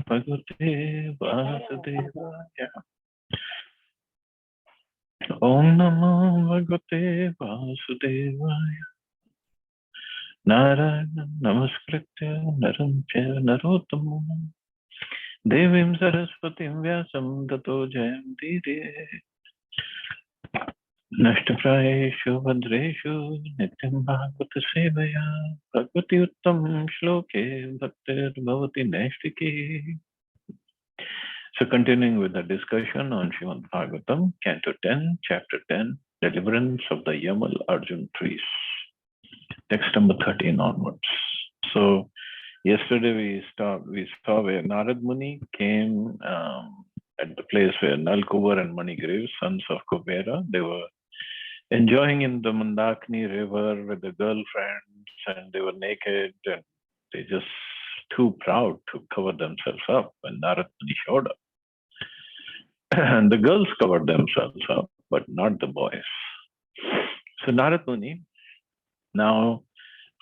भगवते वासुदेवाय। Om Namo Bhagavate Vasudevaya. Narayana Namaskritya Naram Chaiva Narottamam Devim Saraswatim Vyasam Tato Jayamtire. Nashtaprayeshu Bhadreshu Nityam Bhagavata Sevaya Bhagavati Uttam Shloke Bhaktir Bhavati Naistiki. So continuing with the discussion on Srimad Bhagavatam, Canto 10, Chapter 10, Deliverance of the Yamal Arjun trees. Text number 13 onwards. So yesterday we saw where Narad Muni came at the place where Nalkubar and Manigriv, sons of Kubera, they were enjoying in the Mandakini river with the girlfriends, and they were naked and they just too proud to cover themselves up when Narad Muni showed up. And the girls covered themselves up, but not the boys. So Narad Muni, now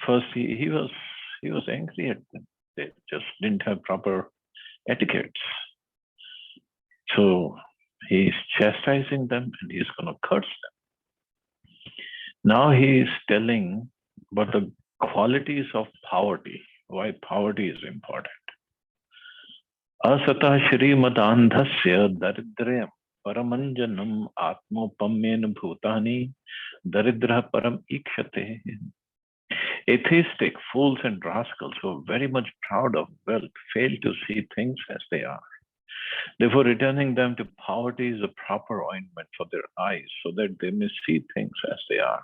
first he was angry at them. They just didn't have proper etiquettes. So he's chastising them and he's going to curse them. Now he is telling about the qualities of poverty, why poverty is important. Asata Shrimadandhasya Daridryam Paramanjanam Atmopamyen Bhutani Daridra Param Ikshate. Atheistic fools and rascals who are very much proud of wealth fail to see things as they are. Therefore, returning them to poverty is a proper ointment for their eyes so that they may see things as they are.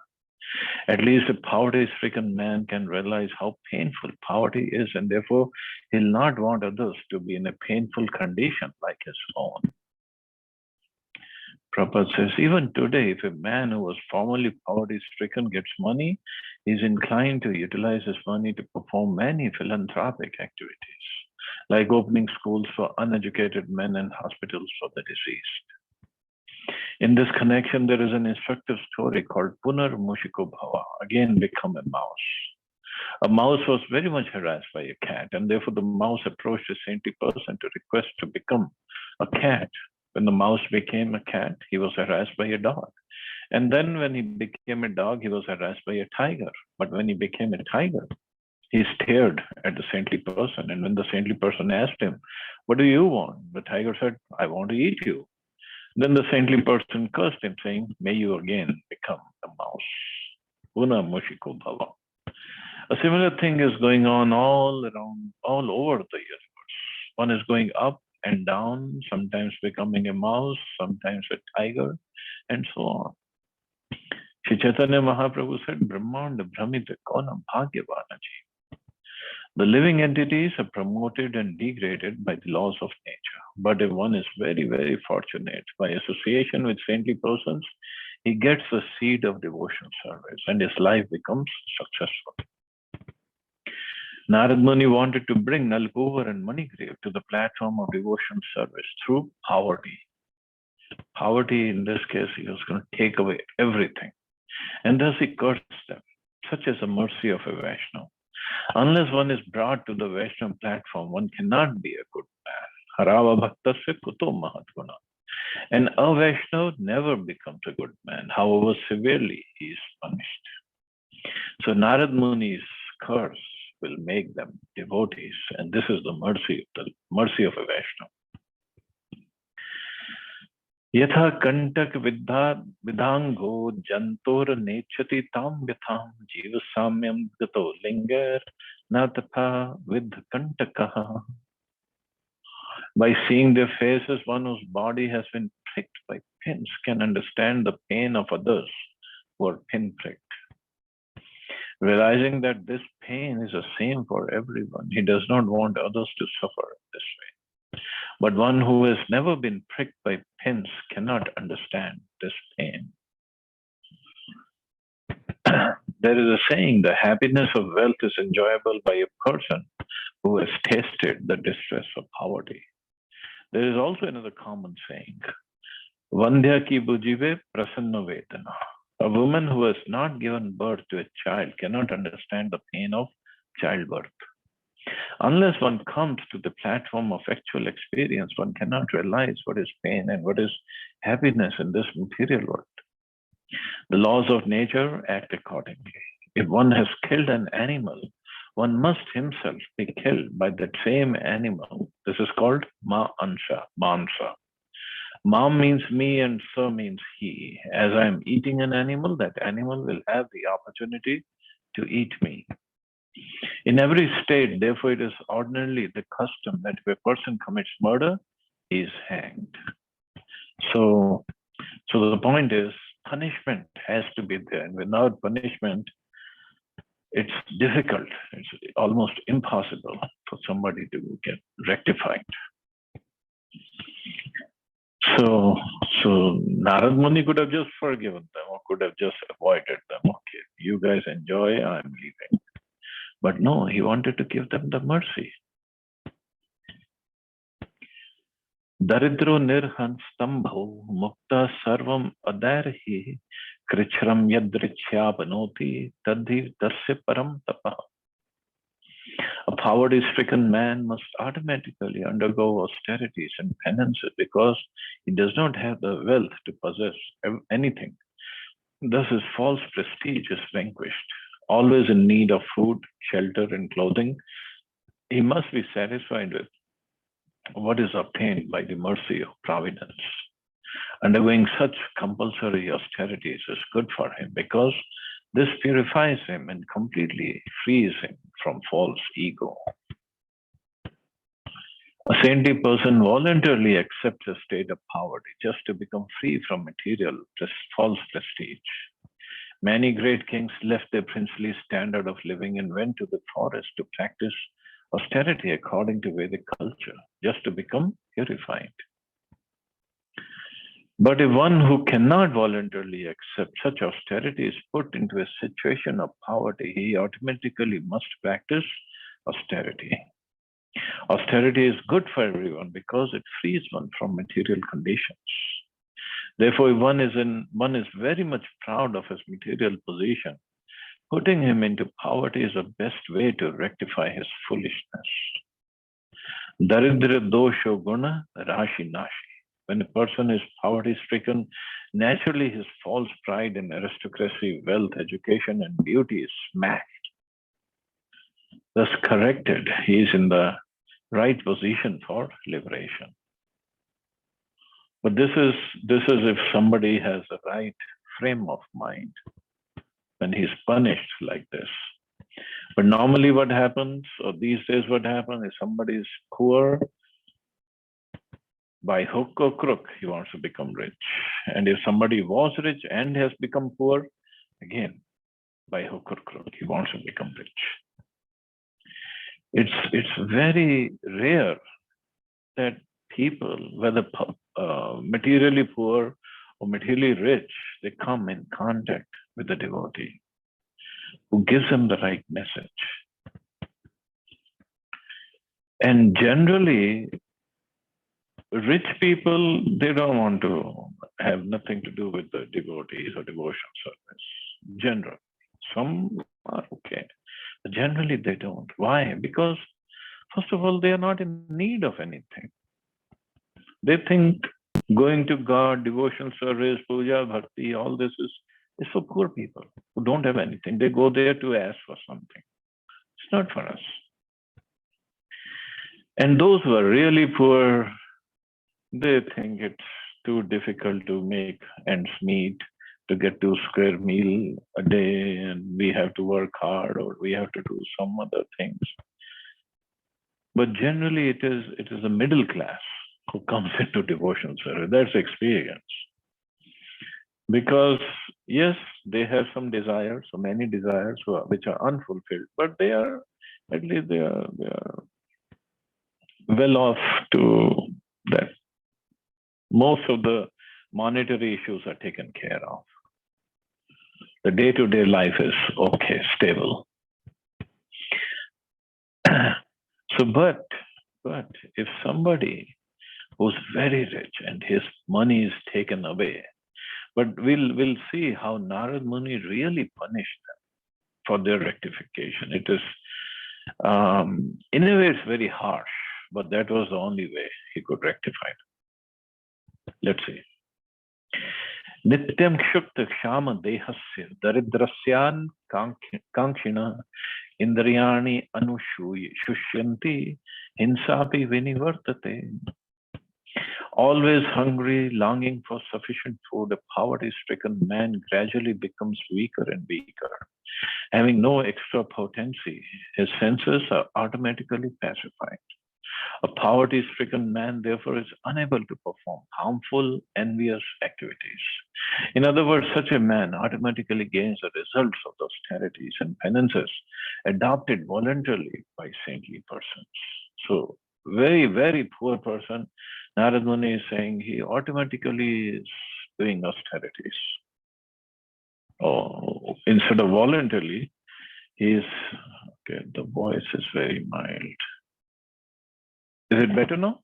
At least a poverty-stricken man can realize how painful poverty is, and therefore he'll not want others to be in a painful condition like his own. Prabhupada says, even today, if a man who was formerly poverty-stricken gets money, he's inclined to utilize his money to perform many philanthropic activities, like opening schools for uneducated men and hospitals for the deceased. In this connection, there is an instructive story called Punar Mushiko Bhava, again become a mouse. A mouse was very much harassed by a cat, and therefore the mouse approached a saintly person to request to become a cat. When the mouse became a cat, he was harassed by a dog. And then when he became a dog, he was harassed by a tiger. But when he became a tiger, he stared at the saintly person. And when the saintly person asked him, "What do you want?" the tiger said, "I want to eat you." Then the saintly person cursed him, saying, "May you again become a mouse." Puna Mushiko Bhava. A similar thing is going on all around, all over the universe. One is going up and down, sometimes becoming a mouse, sometimes a tiger, and so on. Shri Chaitanya Mahaprabhu said, Brahmanda Brahmita Konam Bhagyavanaji. The living entities are promoted and degraded by the laws of nature. But if one is very, very fortunate, by association with saintly persons, he gets the seed of devotional service and his life becomes successful. Narad Muni wanted to bring Nalkuvar and Manigriv to the platform of devotional service through poverty. Poverty, in this case, he was going to take away everything. And thus he cursed them. Such is the mercy of a Vaishnava. Unless one is brought to the Vaishnava platform, one cannot be a good man. Harava bhaktasya kuto mahatguna. And a Vaishnava never becomes a good man, however severely he is punished. So Narad Muni's curse will make them devotees, and this is the mercy of a Vaishnava. Yatha kantak vidhango jantor nechati tam vyatham jiva samyam gato lingar natapha vidh kantakaha. By seeing their faces, one whose body has been pricked by pins can understand the pain of others who are pin-pricked. Realizing that this pain is the same for everyone, he does not want others to suffer this way. But one who has never been pricked by pins cannot understand this pain. There is a saying, the happiness of wealth is enjoyable by a person who has tasted the distress of poverty. There is also another common saying, Vandhya ki bujive prasanna vedana. A woman who has not given birth to a child cannot understand the pain of childbirth. Unless one comes to the platform of actual experience, one cannot realize what is pain and what is happiness in this material world. The laws of nature act accordingly. If one has killed an animal, one must himself be killed by that same animal. This is called ma-ansha, mansa. Ma means me and sa means he. As I am eating an animal, that animal will have the opportunity to eat me. In every state, therefore, it is ordinarily the custom that if a person commits murder, he is hanged. So the point is, punishment has to be there. And without punishment, it's difficult. It's almost impossible for somebody to get rectified. So Narad Muni could have just forgiven them or could have just avoided them. Okay, you guys enjoy, I'm leaving. But no, he wanted to give them the mercy. Daridro nirhan stambho mukta sarvam adarhi krichram yadrichya banoti tadhi tasya param tapa. A poverty-stricken man must automatically undergo austerities and penances because he does not have the wealth to possess anything. Thus his false prestige is vanquished. Always in need of food, shelter, and clothing, he must be satisfied with what is obtained by the mercy of providence. Undergoing such compulsory austerities is good for him because this purifies him and completely frees him from false ego. A saintly person voluntarily accepts a state of poverty just to become free from material false prestige. Many great kings left their princely standard of living and went to the forest to practice austerity according to Vedic culture, just to become purified. But if one who cannot voluntarily accept such austerity is put into a situation of poverty, he automatically must practice austerity. Austerity is good for everyone because it frees one from material conditions. Therefore, if one is very much proud of his material position, putting him into poverty is the best way to rectify his foolishness. Daridra dosho guna rashi nashi. When a person is poverty-stricken, naturally his false pride in aristocracy, wealth, education, and beauty is smashed. Thus corrected, he is in the right position for liberation. But this is if somebody has the right frame of mind when he's punished like this. But normally what happens, or these days what happens, is somebody is poor, by hook or crook, he wants to become rich. And if somebody was rich and has become poor, again, by hook or crook, he wants to become rich. It's very rare that people, whether materially poor or materially rich, they come in contact with the devotee who gives them the right message. And generally, rich people, they don't want to have nothing to do with the devotees or devotion service. Generally, some are okay. But generally, they don't. Why? Because, first of all, they are not in need of anything. They think going to God, devotional service, puja, bhakti, all this is for poor people who don't have anything. They go there to ask for something. It's not for us. And those who are really poor, they think it's too difficult to make ends meet, to get 2 square meal a day, and we have to work hard or we have to do some other things. But generally, it is the middle class who comes into devotion service. That's experience. Because yes, they have some desires, so many desires which are unfulfilled, but they are at least they are well off to that. Most of the monetary issues are taken care of. The day-to-day life is okay, stable. So, but if somebody who's very rich and his money is taken away, but we'll see how Narad Muni really punished them for their rectification. It is In a way, it's very harsh, but that was the only way he could rectify it. Let's see. Nityam kshukta kshama dehasya daridrasyan kankshina indriyani anushushyanti hinsapi vinivartate. Always hungry, longing for sufficient food, a poverty-stricken man gradually becomes weaker and weaker. Having no extra potency, his senses are automatically pacified. A poverty-stricken man, therefore, is unable to perform harmful, envious activities. In other words, such a man automatically gains the results of the austerities and penances adopted voluntarily by saintly persons. So, very, very poor person, Narad Muni is saying he automatically is doing austerities. Oh, instead of voluntarily, he is, okay, the voice is very mild. Is it better now?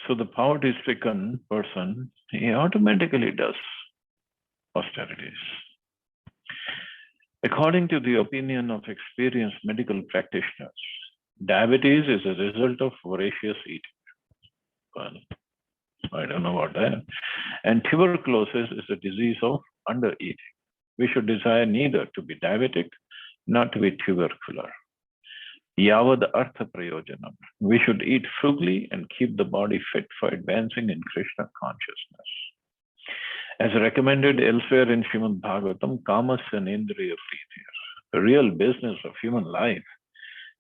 So the poverty-stricken person, he automatically does austerities. According to the opinion of experienced medical practitioners, diabetes is a result of voracious eating. Well, I don't know about that. And tuberculosis is a disease of undereating. We should desire neither to be diabetic, not to be tubercular. Yavad artha prayojanam. We should eat frugally and keep the body fit for advancing in Krishna consciousness. As recommended elsewhere in Srimad Bhagavatam, kamasya nendriya prithir. The real business of human life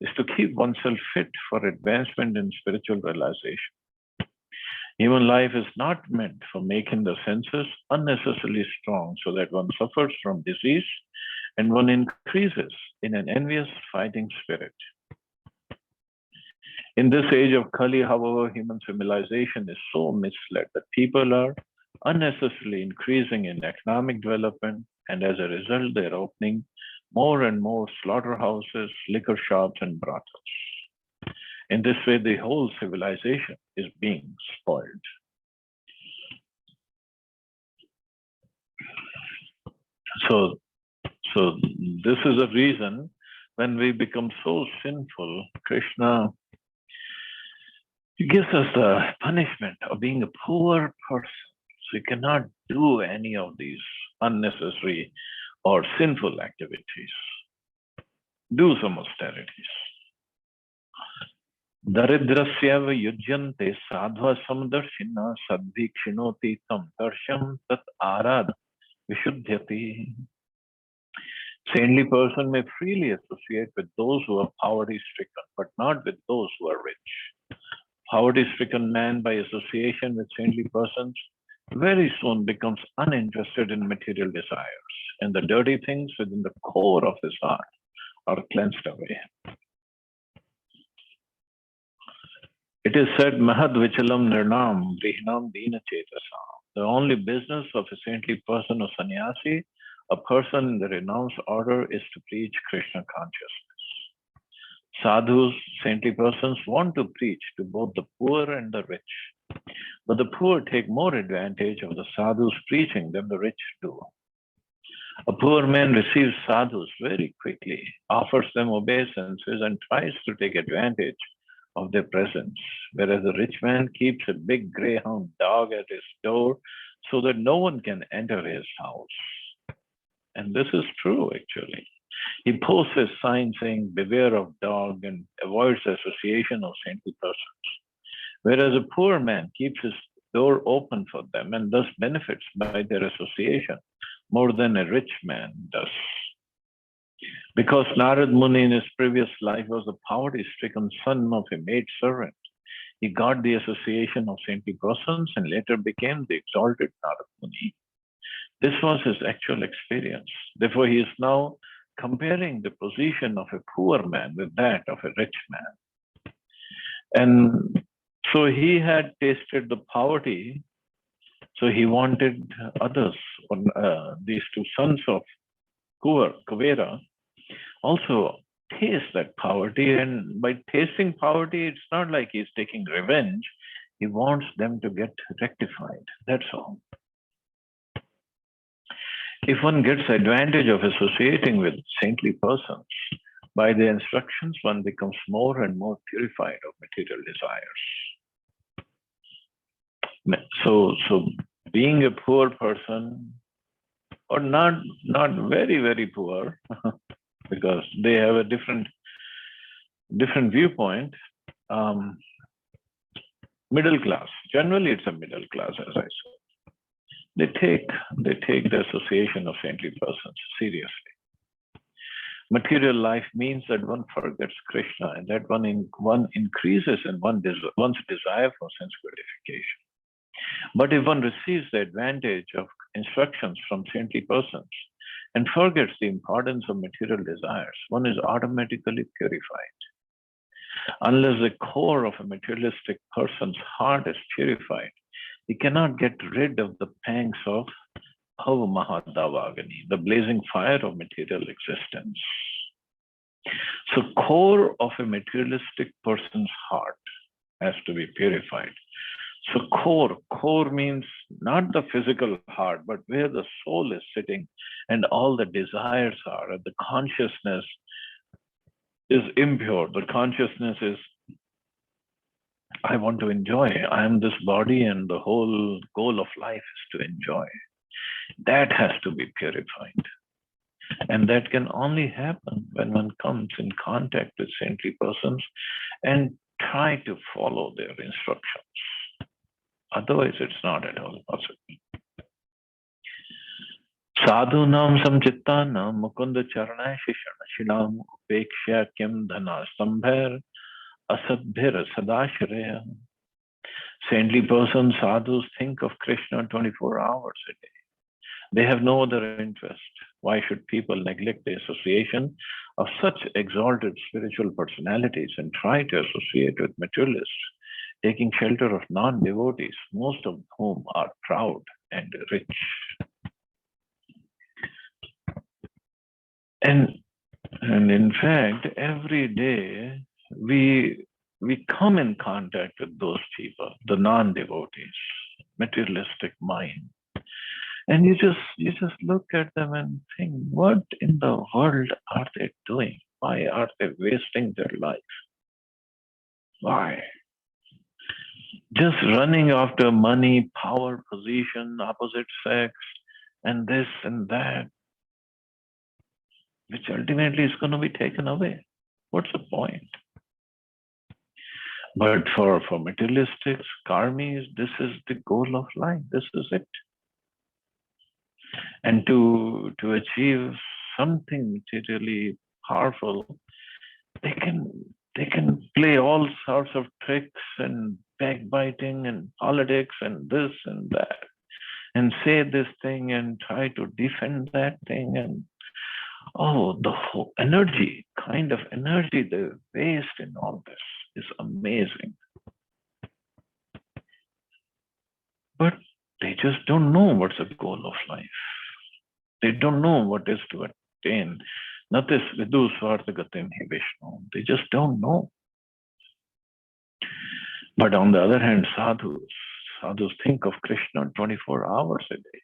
is to keep oneself fit for advancement in spiritual realization. Human life is not meant for making the senses unnecessarily strong so that one suffers from disease and one increases in an envious fighting spirit. In this age of Kali, however, human civilization is so misled that people are unnecessarily increasing in economic development, and as a result, they're opening more and more slaughterhouses, liquor shops, and brothels. In this way, the whole civilization is being spoiled. So this is a reason when we become so sinful, Krishna gives us the punishment of being a poor person. So you cannot do any of these unnecessary or sinful activities. Do some austerities. Daridrasyava yujyante sadhva samdarshina sadvikshinoti tam darsham tat arad vishuddhyati. Saintly person may freely associate with those who are poverty-stricken, but not with those who are rich. Poverty-stricken man, by association with saintly persons, very soon becomes uninterested in material desires, and the dirty things within the core of his heart are cleansed away. It is said, Mahad Vichalam Nirnam Vrihnam Dina Chetasam. The only business of a saintly person or sannyasi, a person in the renounced order, is to preach Krishna consciousness. Sadhus, saintly persons, want to preach to both the poor and the rich. But the poor take more advantage of the sadhus preaching than the rich do. A poor man receives sadhus very quickly, offers them obeisances, and tries to take advantage of their presence, whereas the rich man keeps a big greyhound dog at his door so that no one can enter his house. And this is true, actually. He posts a sign saying, beware of dog, and avoids association of saintly persons. Whereas a poor man keeps his door open for them and thus benefits by their association more than a rich man does. Because Narad Muni in his previous life was the poverty-stricken son of a maid servant, he got the association of saintly persons and later became the exalted Narad Muni. This was his actual experience. Therefore, he is now comparing the position of a poor man with that of a rich man. And so he had tasted the poverty, so he wanted others, these two sons of Kuvera, also taste that poverty. And by tasting poverty, it's not like he's taking revenge. He wants them to get rectified. That's all. If one gets advantage of associating with saintly persons, by their instructions, one becomes more and more purified of material desires. So being a poor person, or not very poor, because they have a different viewpoint. Middle class. Generally, it's a middle class, as I said. They take the association of saintly persons seriously. Material life means that one forgets Krishna, and that one increases in one's desire for sense gratification. But if one receives the advantage of instructions from saintly persons and forgets the importance of material desires, one is automatically purified. Unless the core of a materialistic person's heart is purified, he cannot get rid of the pangs of Bhava Mahadavagani, the blazing fire of material existence. So core of a materialistic person's heart has to be purified. So core means not the physical heart, but where the soul is sitting and all the desires are, and the consciousness is impure. The consciousness is, I want to enjoy. I am this body, and the whole goal of life is to enjoy. That has to be purified. And that can only happen when one comes in contact with saintly persons and try to follow their instructions. Otherwise, it's not at all possible. Sadhunam samchittanam mukunda charana shishanam upekshya kim dhana sambhar asadbhir sadashraya. Saintly persons, sadhus, think of Krishna 24 hours a day. They have no other interest. Why should people neglect the association of such exalted spiritual personalities and try to associate with materialists, taking shelter of non-devotees, most of whom are proud and rich? And in fact, every day we come in contact with those people, the non-devotees, materialistic mind. And you just look at them and think, what in the world are they doing? Why are they wasting their life? Why? Just running after money, power, position, opposite sex, and this and that, which ultimately is going to be taken away. What's the point? But for materialistics, karmis, this is the goal of life. This is it. And to achieve something materially powerful, they can play all sorts of tricks and backbiting and politics and this and that, and say this thing and try to defend that thing. And the whole kind of energy they waste in all this is amazing. But they just don't know what's the goal of life. They don't know what is to attain. Natis vidu svartagatim hi Vishnu. They just don't know. But on the other hand, sadhus think of Krishna 24 hours a day.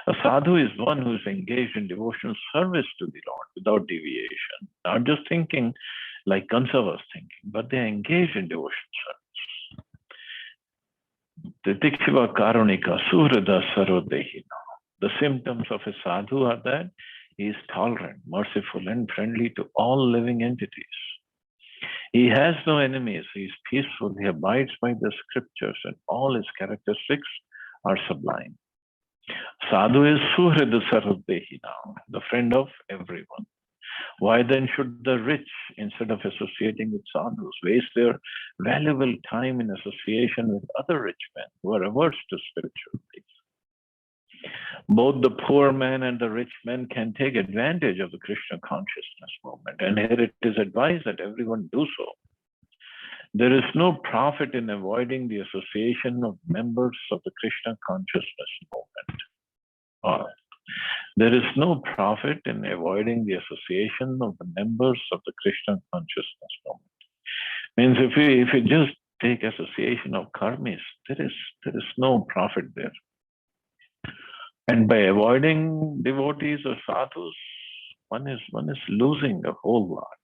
A sadhu is one who is engaged in devotional service to the Lord without deviation. Not just thinking like Kansa was thinking, but they are engaged in devotional service. Titikshiva karunika suhrada sarodehina. The symptoms of a sadhu are that he is tolerant, merciful, and friendly to all living entities. He has no enemies. He is peaceful. He abides by the scriptures, and all his characteristics are sublime. Sadhu is Suhrida Sarvadehina, the friend of everyone. Why then should the rich, instead of associating with sadhus, waste their valuable time in association with other rich men who are averse to spiritual life? Both the poor man and the rich man can take advantage of the Krishna consciousness movement, and here it is advised that everyone do so. There is no profit in avoiding the association of members of the Krishna consciousness movement. There is no profit in avoiding the association of the members of the Krishna consciousness movement. Means if you just take association of karmis, there is no profit there. And by avoiding devotees or sadhus, one is losing a whole lot.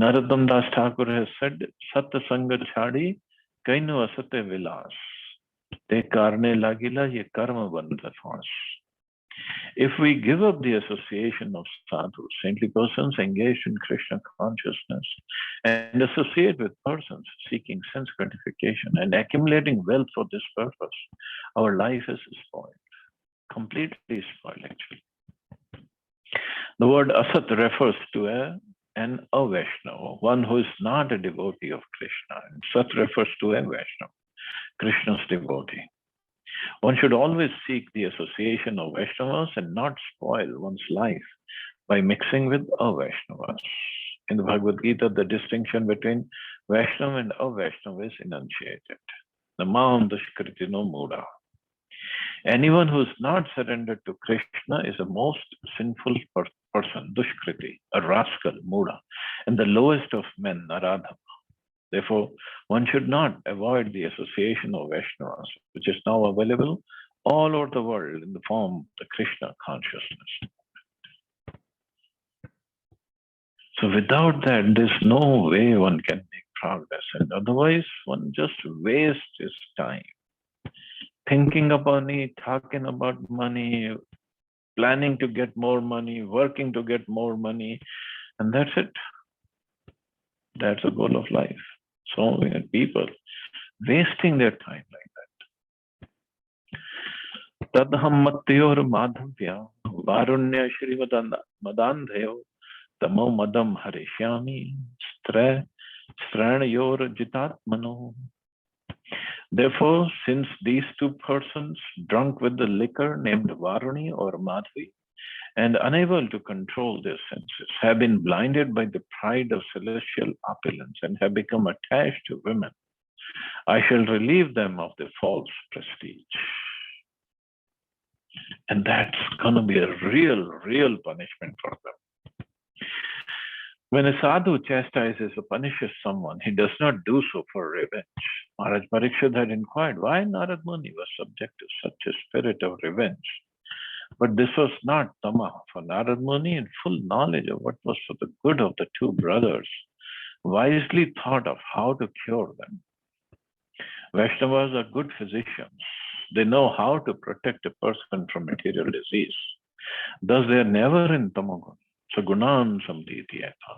Narottama Das Thakur has said, Sat Sanga Chhadi, Kainu Asate Vilas. Te karne lagila ye karma bandha fans. If we give up the association of sadhus, saintly persons engaged in Krishna consciousness, and associate with persons seeking sense gratification and accumulating wealth for this purpose, our life is spoiled, completely spoiled actually. The word asat refers to an Avaishnava, one who is not a devotee of Krishna. And Sat refers to a Vaishnava, Krishna's devotee. One should always seek the association of Vaishnavas and not spoil one's life by mixing with Avaishnavas. In the Bhagavad Gita, the distinction between Vaishnava and Avaishnava is enunciated. Namam dushkritino muda. Anyone who is not surrendered to Krishna is a most sinful person, dushkriti, a rascal, muda, and the lowest of men, naradhama. Therefore, one should not avoid the association of Vaishnavas, which is now available all over the world in the form of the Krishna consciousness. So without that, there's no way one can make progress. And otherwise, one just wastes his time. Thinking about money, talking about money, planning to get more money, working to get more money, and that's it. That's the goal of life. So many people wasting their time like that. Tadham matyor madhavya varunya shri madandhayo tamo madam harishyami stranayor jitatmano. Therefore, since these two persons, drunk with the liquor named Varuni or Madhvi, and unable to control their senses, have been blinded by the pride of celestial opulence and have become attached to women, I shall relieve them of their false prestige. And that's going to be a real punishment for them. When a sadhu chastises or punishes someone, he does not do so for revenge. Maharaj Parikshit had inquired why Narad Muni was subject to such a spirit of revenge. But this was not tama. For Narad Muni, in full knowledge of what was for the good of the two brothers, wisely thought of how to cure them. Vaishnavas are good physicians. They know how to protect a person from material disease. Thus, they are never in tamagun. So gunan samditi yatha.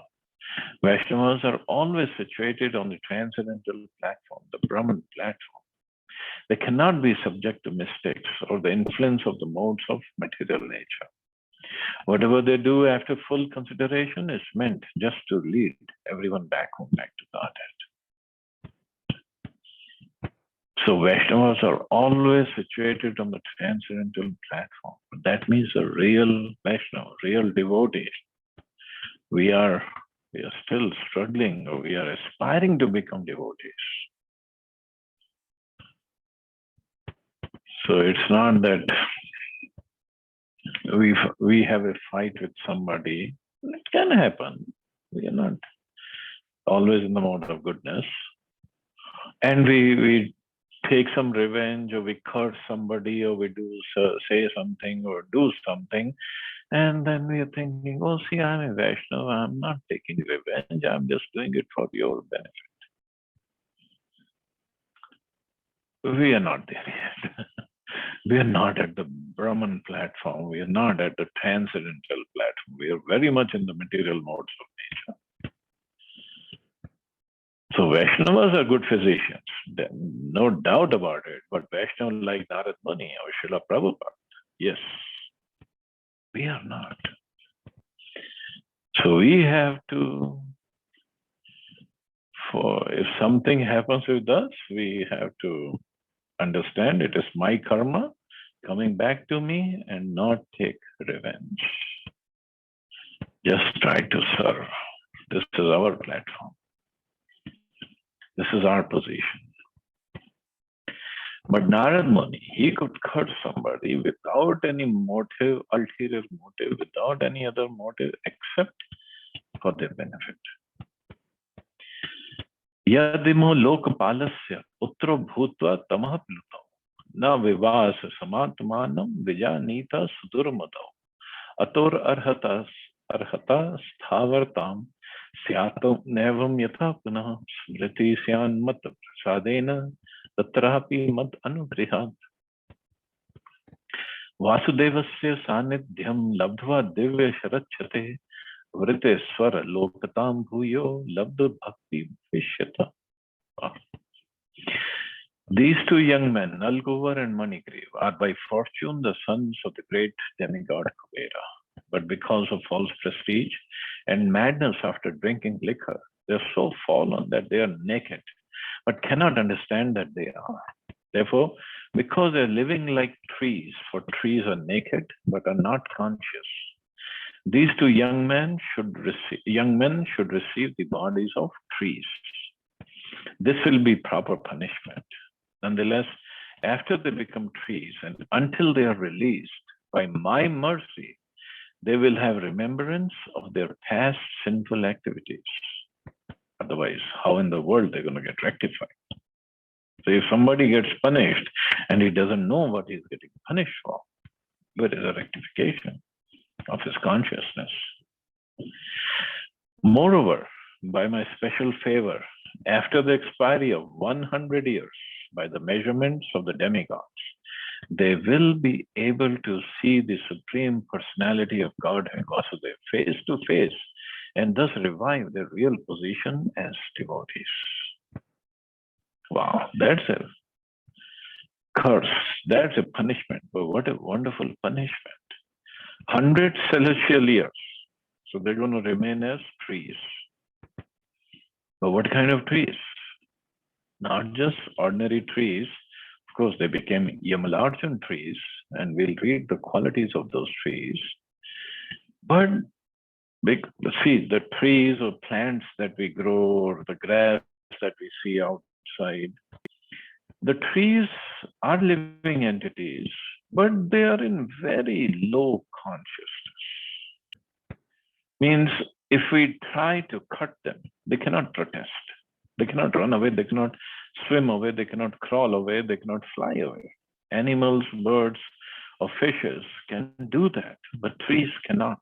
Vaishnavas are always situated on the transcendental platform, the Brahman platform. They cannot be subject to mistakes or the influence of the modes of material nature. Whatever they do after full consideration is meant just to lead everyone back home, back to Godhead. So Vaishnavas are always situated on the transcendental platform. That means a real Vaishnava, real devotee. We are still struggling, or we are aspiring to become devotees. So it's not that we have a fight with somebody. It can happen. We are not always in the mode of goodness. And we take some revenge, or we curse somebody, or we say something or do something. And then we are thinking, oh, see, I'm a Vaishnava. I'm not taking revenge. I'm just doing it for your benefit. We are not there yet. We are not at the Brahman platform. We are not at the transcendental platform. We are very much in the material modes of nature. So Vaishnavas are good physicians. No doubt about it. But Vaishnava like Narad Muni or Srila Prabhupada, yes, we are not. So we have to, if something happens with us, we have to understand it is my karma coming back to me and not take revenge. Just try to serve. This is our platform. This is our position. But Narad Muni, he could curse somebody without any motive, ulterior motive, without any other motive except for their benefit. Yadimo lokapalasya utro bhutva tamah pluto. na vivas samatmanam vijanita sudurmadau. Ator arhata sthavartam syatam nevam yatha punah smriti syan mat prasadena tatrapi mad anubrihat. Vasudevasya sanidhyam labdhva divya sharachate vrite swara lokatam bhuyo labdha bhakti vishyata. These two young men, Nalgovar and Manigriv, are by fortune the sons of the great demigod Kubera. But because of false prestige and madness after drinking liquor, they are so fallen that they are naked, but cannot understand that they are. Therefore, because they are living like trees, for trees are naked but are not conscious, these two young men should receive the bodies of trees. This will be proper punishment. Nonetheless, after they become trees and until they are released, by my mercy, they will have remembrance of their past sinful activities. Otherwise, how in the world they're going to get rectified? So if somebody gets punished and he doesn't know what he's getting punished for, where is the rectification of his consciousness? Moreover, by my special favor, after the expiry of 100 years, by the measurements of the demigods, they will be able to see the Supreme Personality of Godhead Vasudeva face to face and thus revive their real position as devotees. Wow, that's a curse. That's a punishment. But what a wonderful punishment. 100 celestial years. So they're going to remain as trees. But what kind of trees? Not just ordinary trees. Of course, they became Yamalarjan trees, and we'll read the qualities of those trees. But see, the trees or plants that we grow, or the grass that we see outside, the trees are living entities, but they are in very low consciousness. Means if we try to cut them, they cannot protest. They cannot run away, they cannot swim away, they cannot crawl away, they cannot fly away. Animals, birds, or fishes can do that, but trees cannot.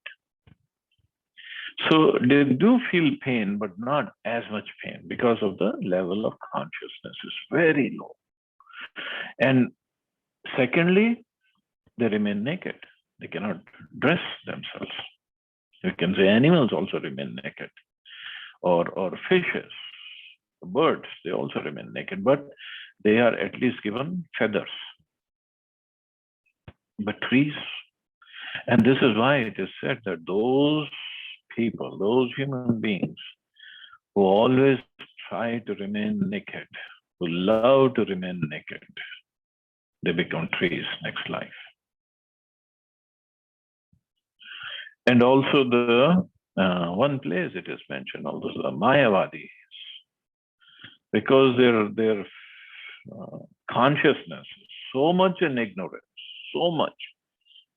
So they do feel pain, but not as much pain because of the level of consciousness is very low. And secondly, they remain naked. They cannot dress themselves. You can say animals also remain naked, or fishes, birds, they also remain naked, but they are at least given feathers. But trees, and this is why it is said that those people, those human beings who always try to remain naked, who love to remain naked, they become trees next life. And also the one place it is mentioned, also the Mayavadis, because their consciousness is so much in ignorance, so much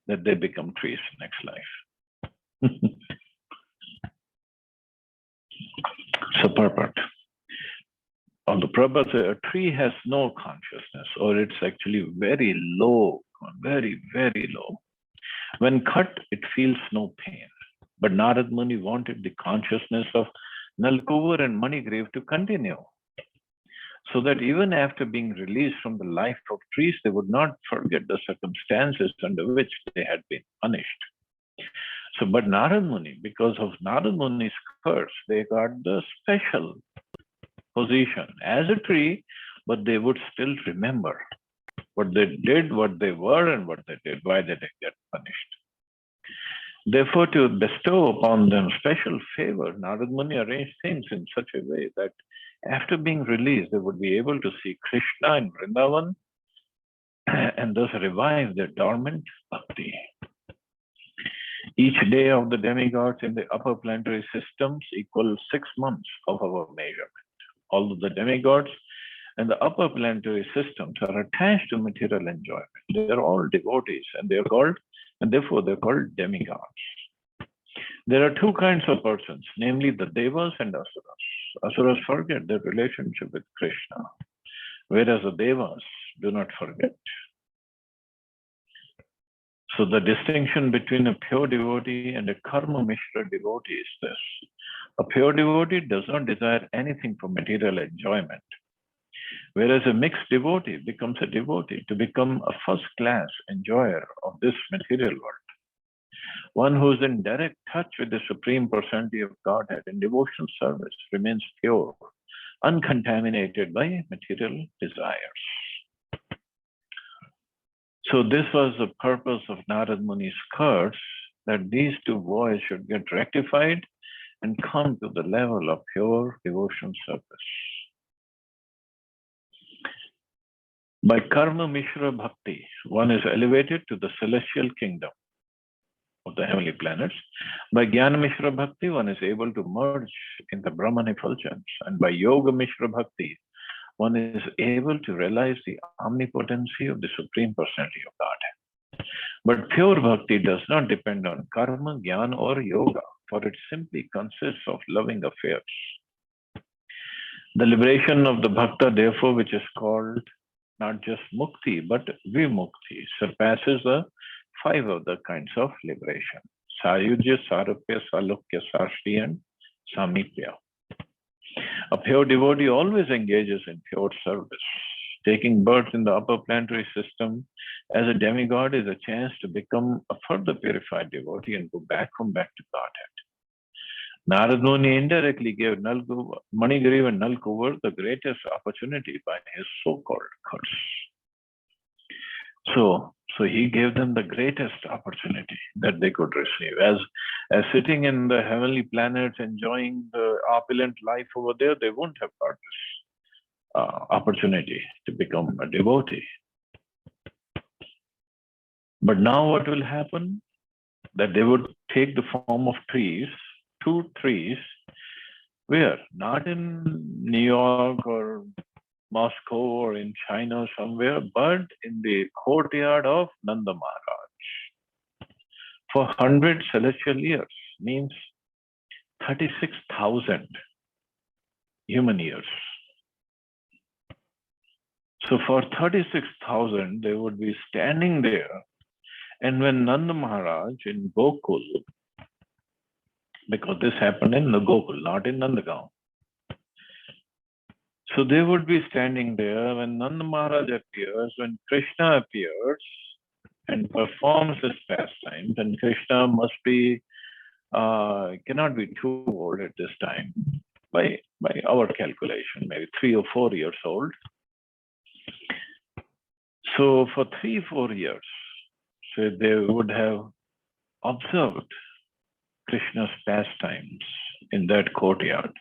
that they become trees next life. So purport. On the purpose, a tree has no consciousness, or it's actually very low, very, very low. When cut, it feels no pain. But Narad Muni wanted the consciousness of Nalgovar and Manigriv to continue, so that even after being released from the life of trees, they would not forget the circumstances under which they had been punished. So, but Narad Muni, because of Narad Muni's curse, they got the special position as a tree, but they would still remember what they did, what they were, and what they did, why they didn't get punished. Therefore, to bestow upon them special favor, Narad Muni arranged things in such a way that after being released, they would be able to see Krishna in Vrindavan and thus revive their dormant bhakti. Each day of the demigods in the upper planetary systems equals 6 months of our measurement. Although the demigods and the upper planetary systems are attached to material enjoyment, they are all devotees, and they are called, and therefore they're called demigods. There are two kinds of persons, namely the devas and asuras. Asuras forget their relationship with Krishna, whereas the devas do not forget. So the distinction between a pure devotee and a karma mishra devotee is this. A pure devotee does not desire anything for material enjoyment, whereas a mixed devotee becomes a devotee to become a first-class enjoyer of this material world. One who is in direct touch with the Supreme Personality of Godhead in devotional service remains pure, uncontaminated by material desires. So this was the purpose of Narad Muni's curse, that these two boys should get rectified and come to the level of pure devotional service. By Karma Mishra Bhakti, one is elevated to the celestial kingdom of the heavenly planets. By Jnana Mishra Bhakti, one is able to merge in the Brahman effulgence. And by Yoga Mishra Bhakti, one is able to realize the omnipotency of the Supreme Personality of Godhead. But pure bhakti does not depend on karma, jnana, or yoga, for it simply consists of loving affairs. The liberation of the bhakta, therefore, which is called not just mukti, but vimukti, surpasses the 5 other kinds of liberation: sayujya, sarupya, salukya, sashti, and samipya. A pure devotee always engages in pure service. Taking birth in the upper planetary system as a demigod is a chance to become a further purified devotee and go back to Godhead. Narad Muni indirectly gave Manigriva and Nalkuvar the greatest opportunity by his so-called curse. So he gave them the greatest opportunity that they could receive. As sitting in the heavenly planets, enjoying the opulent life over there, they wouldn't have got this opportunity to become a devotee. But now what will happen? That they would take the form of trees, 2 trees, where? Not in New York or Moscow or in China somewhere, but in the courtyard of Nanda Maharaj. For 100 celestial years, means 36,000 human years. So for 36,000, they would be standing there. And when Nanda Maharaj in Gokul, because this happened in the Gokul, not in Nandagaon. So they would be standing there when Nanda Maharaj appears, when Krishna appears and performs his pastimes, and Krishna must be, cannot be too old at this time, by our calculation, maybe 3 or 4 years old. So for 3-4 years, so they would have observed Krishna's pastimes in that courtyard.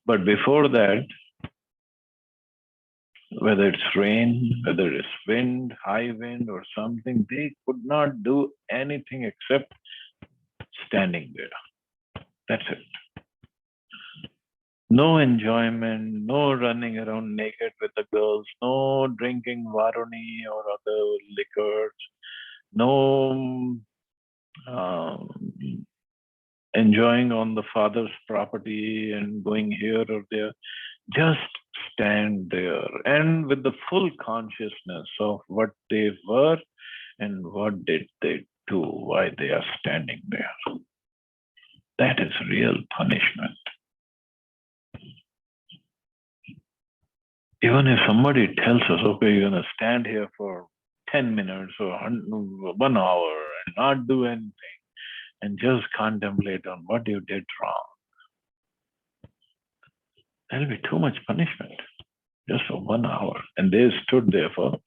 But before that, whether it's rain, whether it's wind, high wind or something, they could not do anything except standing there. That's it. No enjoyment, no running around naked with the girls, no drinking Varuni or other liquors, no enjoying on the father's property and going here or there. Just stand there and with the full consciousness of what they were and what did they do, why they are standing there. That is real punishment. Even if somebody tells us, okay, you're going to stand here for 10 minutes or 1 hour and not do anything and just contemplate on what you did wrong, that'll be too much punishment just for 1 hour. And they stood there for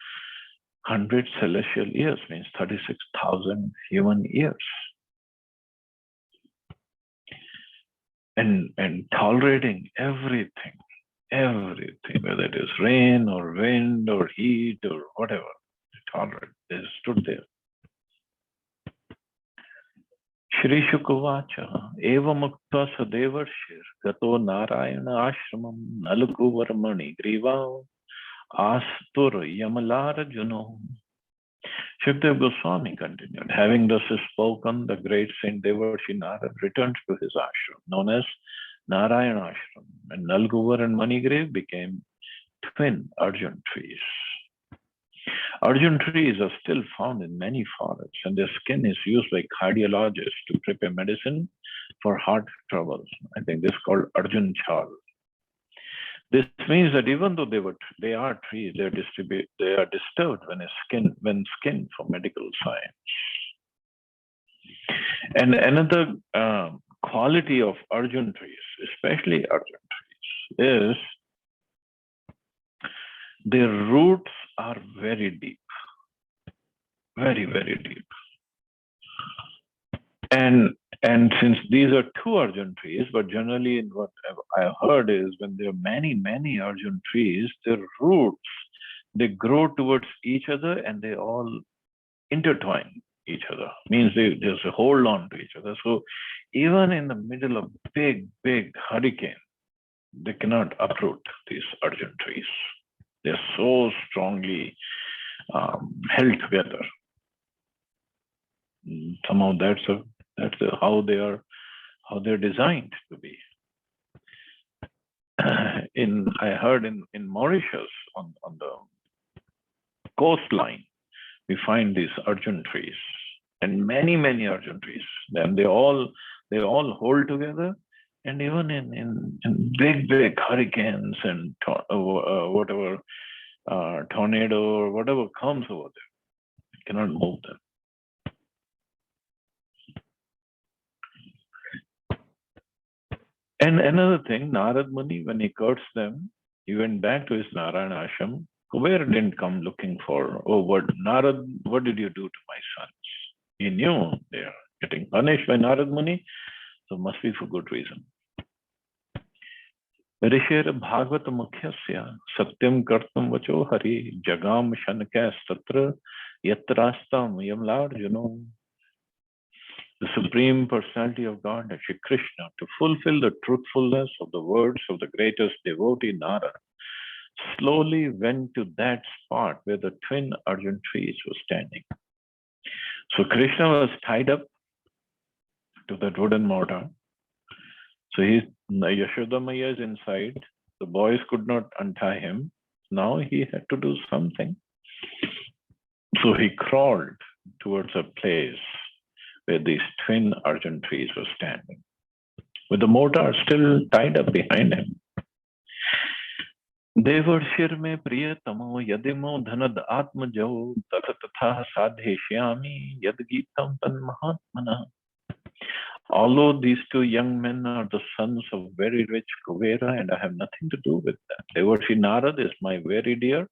100 celestial years, means 36,000 human years. And tolerating everything, whether it is rain or wind or heat or whatever, they tolerate. They stood there. Shri Shukavacha, Eva Mukta Sadevarshir, Gato Narayana Ashramam, Nalakuvarmani, Griva, Astur Yamalara Juno. Shukdev Goswami continued, having thus spoken, the great Saint Devarshi Narad returned to his ashram, known as Narayana Ashram, and Nalguvar and Manigrave became twin Arjun trees. Arjun trees are still found in many forests, and their skin is used by cardiologists to prepare medicine for heart troubles. I think this is called Arjun Chal. This means that even though they are trees, they are disturbed when skinned for medical science. And another quality of Arjun trees, especially Arjun trees, is their roots are very deep, very, very deep. And since these are two Arjun trees, but generally in what I've heard is when there are many, many Arjun trees, their roots, they grow towards each other and they all intertwine each other. Means they just hold on to each other. So even in the middle of big, big hurricane, they cannot uproot these Arjun trees. They're so strongly held together. Somehow that's how they're designed to be. I heard in Mauritius on the coastline, we find these Arjun trees and many Arjun trees. And they all hold together. And even in big hurricanes and whatever tornado or whatever comes over there, you cannot move them. And another thing, Narad Muni, when he cursed them, he went back to his Narayana ashram. Kubera didn't come looking for, Narad, what did you do to my sons? He knew they are getting punished by Narad Muni, so must be for good reason. Rishir Bhagavata Mukhyasya Satyam Kartam Vacho Hari Jagam Shanaka Statra Yatrastam Yamlarjuno. The Supreme Personality of God, Shri Krishna, to fulfill the truthfulness of the words of the greatest devotee Narad, slowly went to that spot where the twin Arjun trees were standing. So Krishna was tied up to that wooden mortar. So Yashoda Maya is inside. The boys could not untie him. Now he had to do something. So he crawled towards a place where these twin Arjun trees were standing, with the mortar still tied up behind him. Devarshir me priyatamo yadimo dhanad atmajo tatha tatha sadheshyami yadgitam tan mahatmana. Although these two young men are the sons of very rich Kuvera and I have nothing to do with them, Devarshi Narad is my very dear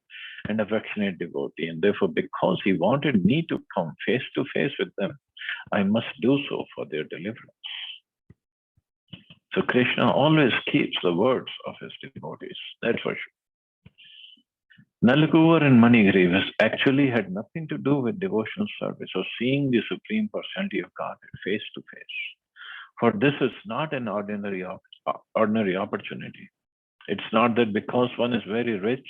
and affectionate devotee, and therefore because he wanted me to come face to face with them, I must do so for their deliverance. So Krishna always keeps the words of his devotees, that's for sure. Nalakuvar and Manigriv actually had nothing to do with devotional service or seeing the Supreme Personality of God face to face. For this is not an ordinary opportunity. It's not that because one is very rich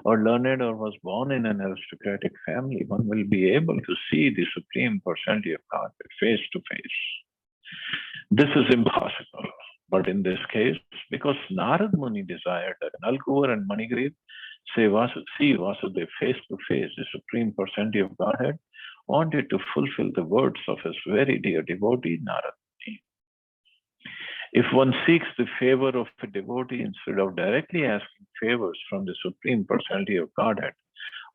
or learned or was born in an aristocratic family, one will be able to see the Supreme Personality of God face to face. This is impossible. But in this case, because Narad Muni desired that Nalkuvar and Manigriv see Vasudev face to face, the Supreme Personality of Godhead, wanted to fulfill the words of his very dear devotee Narad Muni. If one seeks the favor of a devotee instead of directly asking favors from the Supreme Personality of Godhead,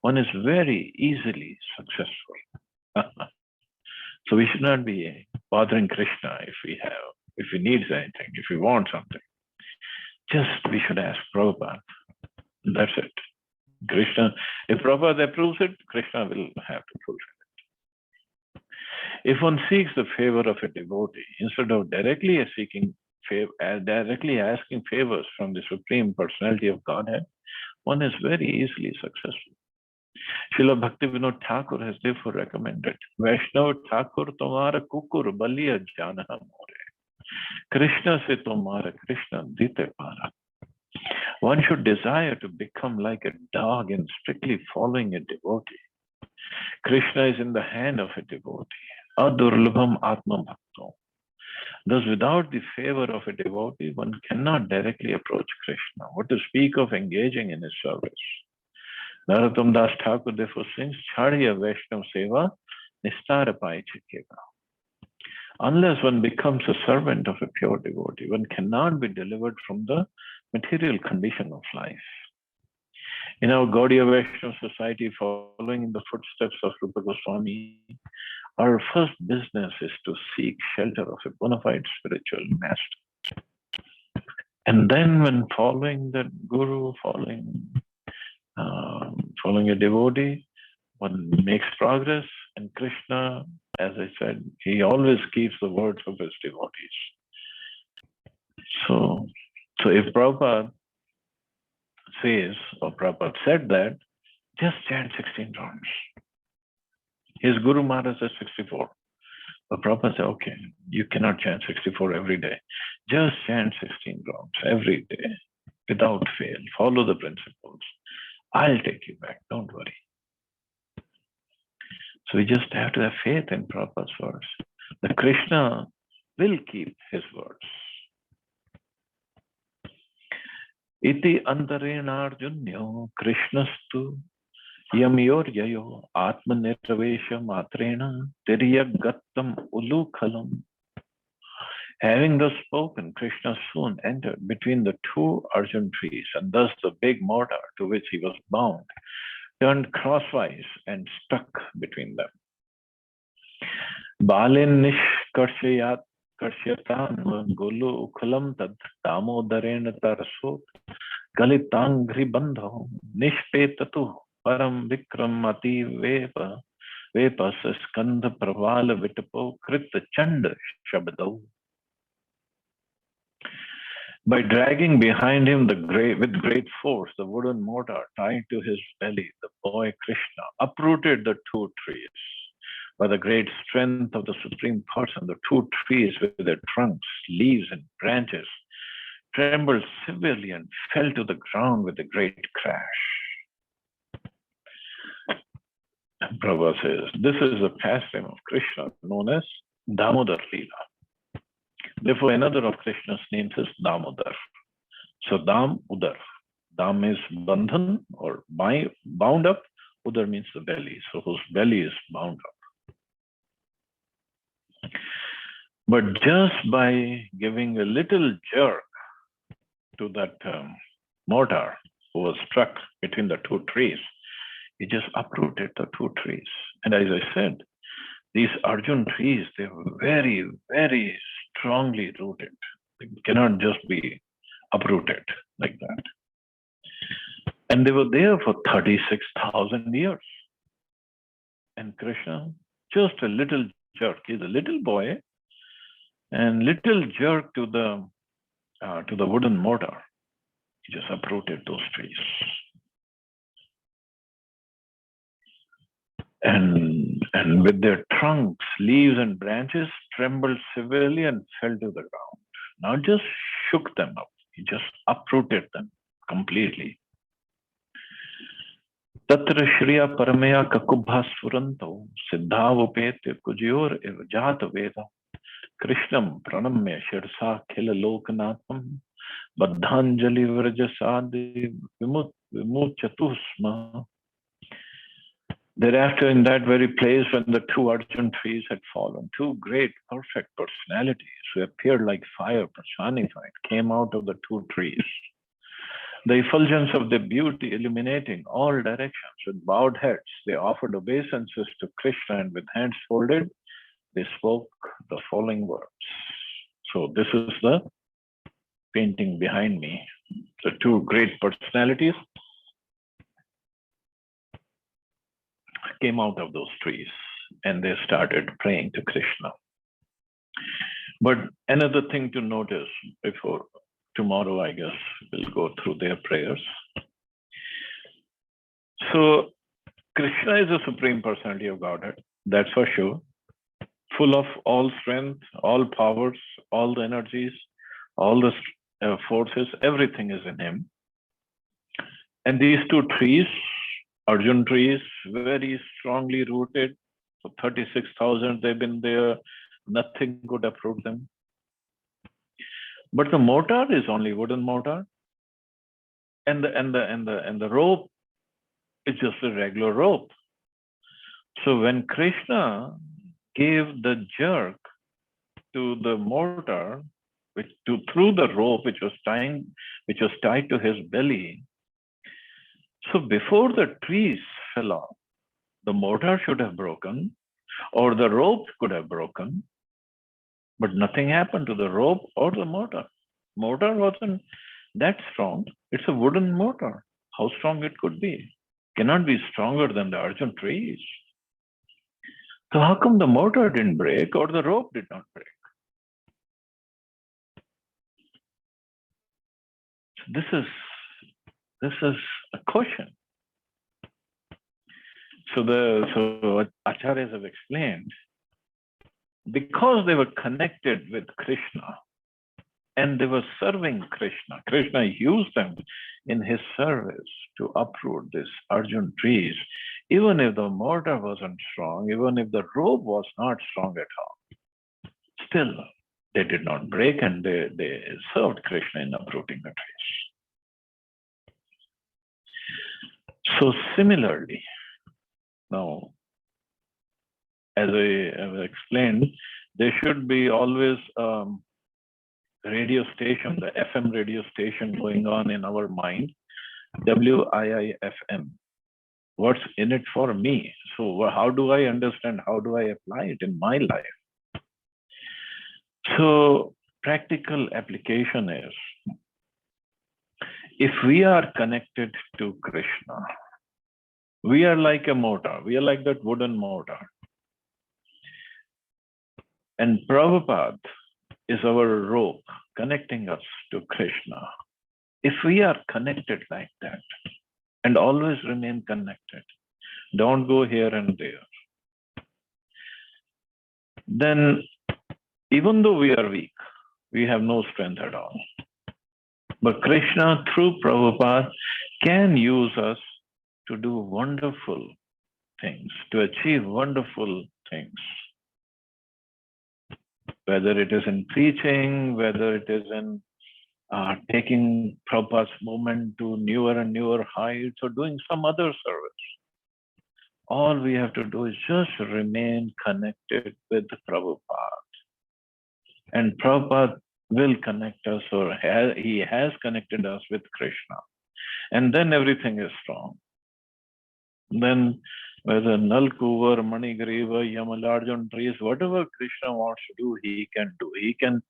one is very easily successful. So we should not be bothering Krishna if he needs anything, if he wants something. Just we should ask Prabhupada. That's it. Krishna, if Prabhupada approves it, Krishna will have to fulfill it. If one seeks the favor of a devotee, instead of directly asking favors from the Supreme Personality of Godhead, one is very easily successful. Srila Bhaktivinoda Thakur has therefore recommended, Vaishnava Thakur tomara kukur baliya jana more. Krishna se tomara Krishna dite para. One should desire to become like a dog in strictly following a devotee. Krishna is in the hand of a devotee. Adurlabham Atma Bhakto. Thus, without the favor of a devotee, one cannot directly approach Krishna. What to speak of engaging in his service? Narottam Das Thakur therefore sings, Chhadiya Vaishnav Seva Nistara Pai Chikega. Unless one becomes a servant of a pure devotee, one cannot be delivered from the material condition of life. In our Gaudiya Vaishnava society, following in the footsteps of Rupa Goswami, our first business is to seek shelter of a bona fide spiritual master. And then when following the guru, following a devotee, one makes progress, and Krishna, as I said, he always keeps the words of his devotees. So if Prabhupada says, or Prabhupada said that, just chant 16 rounds. His Guru Maharaj says 64. But Prabhupada said, okay, you cannot chant 64 every day. Just chant 16 rounds every day without fail. Follow the principles. I'll take you back. Don't worry. So we just have to have faith in Prabhupada's words. The Krishna will keep his words. Iti antarenarjunyo Krishnastu yamyoryayo atmanirvesha matrena tiryagattam ulukhalam. Having thus spoken, Krishna soon entered between the two Arjun trees, and thus the big mortar to which he was bound turned crosswise and stuck between them. Balin nishkarshayat karshyatan gulu ukhalam tad damodarena tarasot galitangri bandho nishpetatu param vikramati vepas skandha pravala vitapo krita chanda shabdo. By dragging behind him with great force the wooden mortar tied to his belly, the boy Krishna uprooted the two trees. By the great strength of the Supreme Person, the two trees with their trunks, leaves, and branches trembled severely and fell to the ground with a great crash. And Prabhupada says, this is the pastime of Krishna known as Damodar Leela. Therefore, another of Krishna's names is Damodar. So Dam, Udar. Dam is bandhan or bound up. Udar means the belly. So whose belly is bound up. But just by giving a little jerk to that mortar who was struck between the two trees, he just uprooted the two trees. And as I said, these Arjun trees, they were very, very strongly rooted. They cannot just be uprooted like that. And they were there for 36,000 years. And Krishna, just a little jerk. He's a little boy, and little jerk to the wooden mortar. He just uprooted those trees. And with their trunks, leaves, and branches trembled severely and fell to the ground. Not just shook them up, he just uprooted them completely. Tatra Shriya Paramaya Kakubhasfuranto Siddhavupete Kujior Evajata Veda Krishnam Pranamya Shirsa Khila Lokanatham Baddhanjali Vrajasadi Vimuchatusma. Thereafter, in that very place when the two Arjun trees had fallen, two great, perfect personalities who appeared like fire personified came out of the two trees. The effulgence of their beauty illuminating all directions. With bowed heads, they offered obeisances to Krishna, and with hands folded, they spoke the following words. So this is the painting behind me. The two great personalities came out of those trees and they started praying to Krishna. But another thing to notice before tomorrow, I guess, we'll go through their prayers. So Krishna is the Supreme Personality of Godhead, that's for sure. Full of all strength, all powers, all the energies, all the forces, everything is in him. And these two trees, Arjun trees, very strongly rooted. For 36,000 they've been there. Nothing could uproot them. But the mortar is only wooden mortar, and the rope It's just a regular rope. So when Krishna gave the jerk to the mortar, through the rope which was tied to his belly. So before the trees fell off, the mortar should have broken, or the rope could have broken, but nothing happened to the rope or the mortar. Mortar wasn't that strong. It's a wooden mortar. How strong it could be? Cannot be stronger than the Arjun trees. So how come the mortar didn't break or the rope did not break? This is a question. So Acharyas have explained, because they were connected with Krishna and they were serving Krishna, Krishna used them in his service to uproot these Arjun trees. Even if the mortar wasn't strong, even if the rope was not strong at all, still they did not break, and they served Krishna in uprooting the trees. So similarly, now, as I have explained, there should be always radio station, the FM radio station going on in our mind, WIIFM. What's in it for me? So how do I understand? How do I apply it in my life? So practical application is, if we are connected to Krishna, we are like a mortar. We are like that wooden mortar. And Prabhupada is our rope connecting us to Krishna. If we are connected like that and always remain connected, don't go here and there, then even though we are weak, we have no strength at all. But Krishna, through Prabhupada, can use us to do wonderful things, to achieve wonderful things. Whether it is in preaching, whether it is in taking Prabhupada's movement to newer and newer heights, or doing some other service. All we have to do is just remain connected with Prabhupada. And Prabhupada will connect us, or he has connected us with Krishna. And then everything is strong. Then whether Nalkuvar, Manigriva, Yamalarjan trees, whatever Krishna wants to do, he can do. He can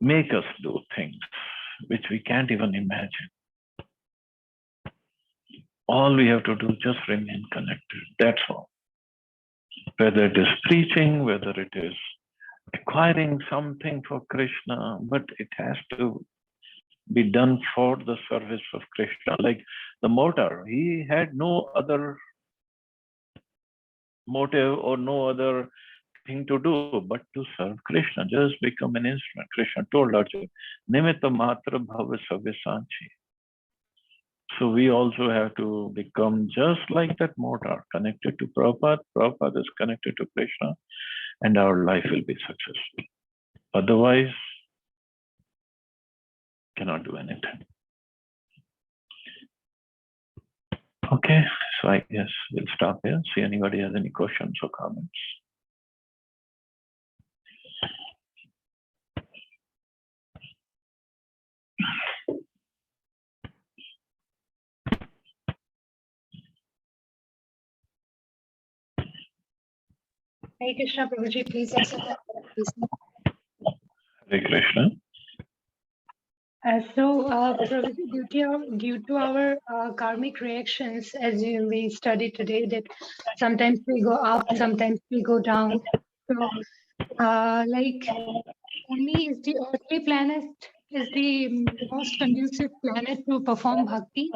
make us do things which we can't even imagine. All we have to do is just remain connected. That's all. Whether it is preaching, whether it is acquiring something for Krishna, but it has to be done for the service of Krishna. Like the mortar, he had no other motive or no other thing to do but to serve Krishna, just become an instrument. Krishna told Arjuna, Nimitta Matra Bhava Savisanchi. So we also have to become just like that mortar, connected to Prabhupada. Prabhupada is connected to Krishna, and our life will be successful. Otherwise, cannot do anything. Okay, so I guess we'll stop here. See anybody has any questions or comments. Hare Krishna, Prabhuji, please accept that. Hare Krishna. Prabhuji, due to our karmic reactions, as we studied today, that sometimes we go up, sometimes we go down. So, like, only is the earthly planet is the most conducive planet to perform bhakti.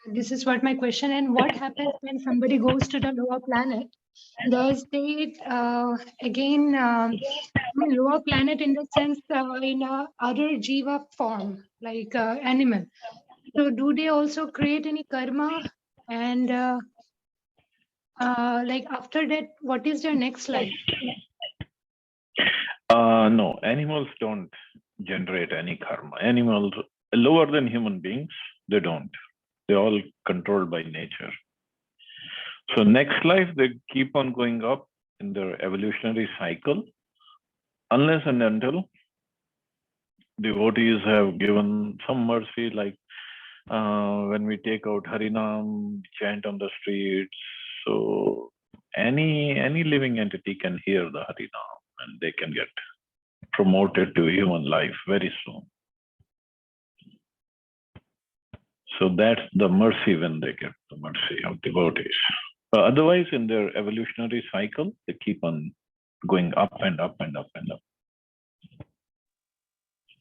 This is what my question. And what happens when somebody goes to the lower planet? Does they again lower planet in the sense in a other jiva form, like animal? So do they also create any karma? And like after that, what is their next life? No, animals don't generate any karma. Animals lower than human beings, they don't. They're all controlled by nature. So next life, they keep on going up in their evolutionary cycle, unless and until devotees have given some mercy, like when we take out Harinam, chant on the streets. So any living entity can hear the Harinam and they can get promoted to human life very soon. So that's the mercy when they get the mercy of devotees. Otherwise, in their evolutionary cycle, they keep on going up and up and up and up.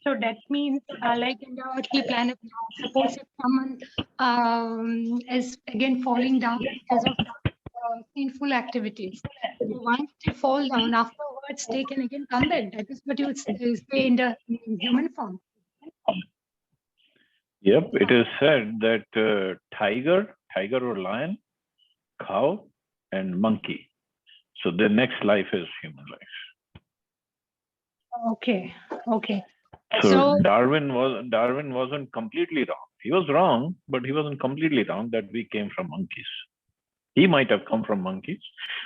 So that means, like in the earthly planet now, suppose if someone is again falling down because of sinful activities, so once they fall down, afterwards they can again come back. That is what you say in the human form. Yep, it is said that tiger or lion, cow, and monkey. So the next life is human life. Okay. So Darwin wasn't completely wrong. He was wrong, but he wasn't completely wrong that we came from monkeys. He might have come from monkeys,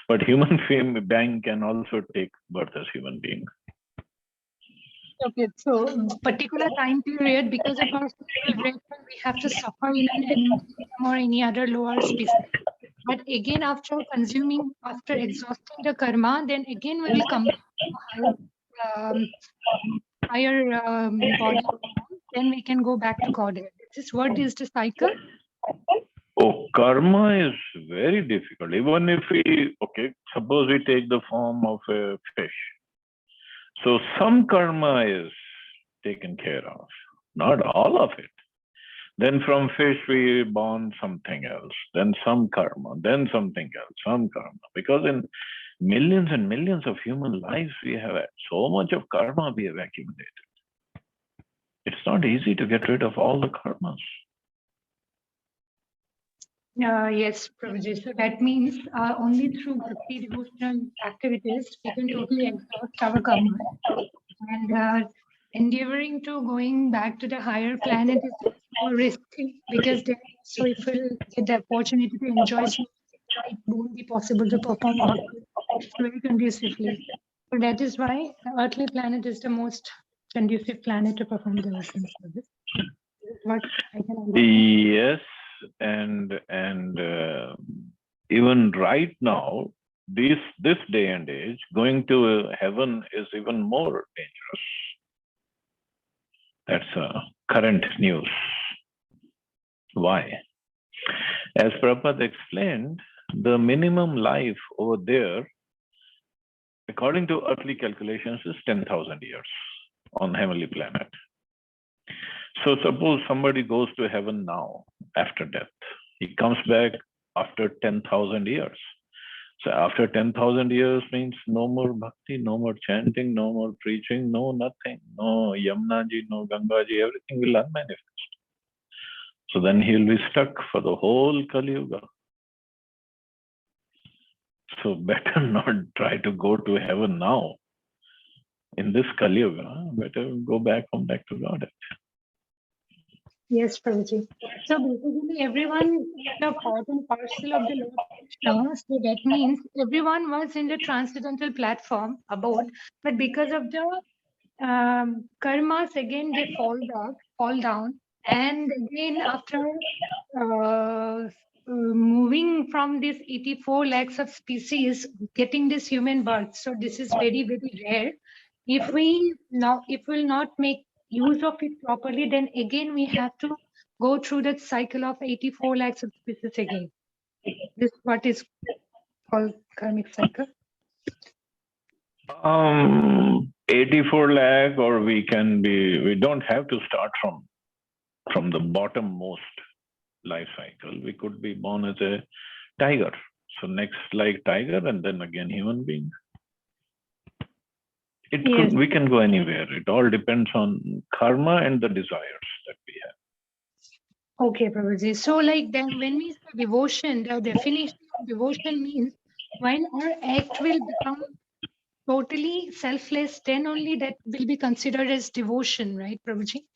but human being can also take birth as human being. Okay, so particular time period, because of our vibration, we have to suffer in an animal or any other lower species. But again, after exhausting the karma, then again we will come back to higher body. Then we can go back to Godhead. This is what is the cycle? Oh, karma is very difficult. Even if suppose we take the form of a fish. So some karma is taken care of, not all of it. Then from fish, we born something else, then some karma, then something else, some karma. Because in millions and millions of human lives, we have had so much of karma we have accumulated. It's not easy to get rid of all the karmas. Yes, Prabhuji. So that means only through bhakti devotional activities we can totally exhaust our karma. And endeavoring to going back to the higher planet is more risky, because then so if we'll get the opportunity to enjoy, it won't be possible to perform bhakti very conducively. So that is why the earthly planet is the most conducive planet to perform devotional service. This is what I can understand. Yes, and even right now, this day and age, going to heaven is even more dangerous. That's current news. Why? As Prabhupada explained, the minimum life over there, according to earthly calculations, is 10,000 years on heavenly planet. So suppose somebody goes to heaven now after death. He comes back after 10,000 years. So after 10,000 years means no more bhakti, no more chanting, no more preaching, no nothing. No Yamuna ji, no Ganga ji, everything will unmanifest. So then he'll be stuck for the whole Kali Yuga. So better not try to go to heaven now. In this Kali Yuga, better go back to Godhead. Yes, Prabhuji. So basically, everyone is a part and parcel of the Lord Krishna. So that means everyone was in the transcendental platform abode, but because of the karmas, again they fall down, and again after moving from this 84 lakhs of species, getting this human birth. So this is very, very rare. If we'll not make use of it properly, then again we have to go through that cycle of 84 lakhs of species again. This is what is called karmic cycle. 84 lakh, or we don't have to start from the bottommost life cycle. We could be born as a tiger. So next like tiger, and then again human being. We can go anywhere. It all depends on karma and the desires that we have. Okay, Prabhuji. So like then when we say devotion, the definition of devotion means when our act will become totally selfless, then only that will be considered as devotion, right, Prabhuji?